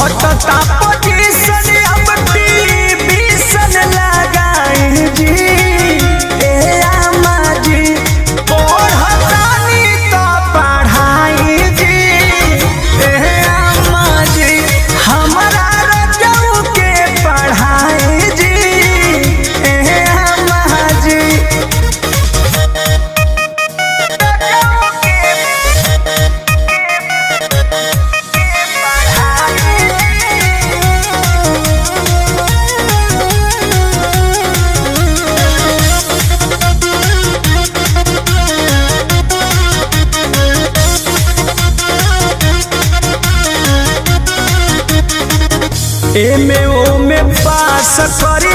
घटता पोजीशन अब टीवीशन लगाई जी ए आमा जी पढ़तानी तो पढ़ाई जी ए आमा जी हमारा रजऊ के पढ़ाई जी ए आमा जी। एमे ओमे पास करी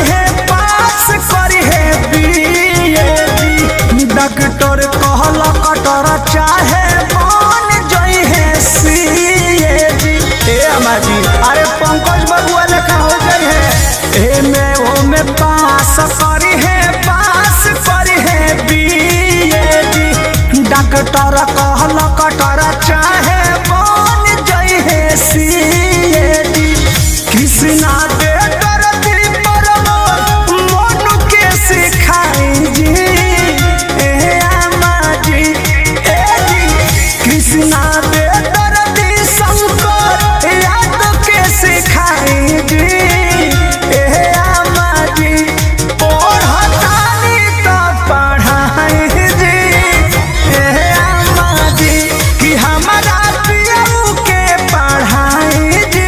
है बीएडी डॉक्टर कहल कटर चाहे बन जई है सीएडी ए अम्मा जी अरे पंकज बबुआ लेखा हो गई है। एमे ओमे पास करी है बीएडी डॉक्टर कहल कटर चाहे बन जई है सीएडी कृष्णा दे करती परमोद मोनू के सिखाई जी ए आमा जी ए जी कृष्णा दे करती शंकर याद के सिखाई जी ए आमा जी पढ़तानी तो पढ़ाई जी ए आमा जी कि हमारा पियऊ के पढ़ाई जी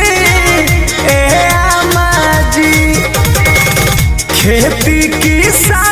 खेती किसान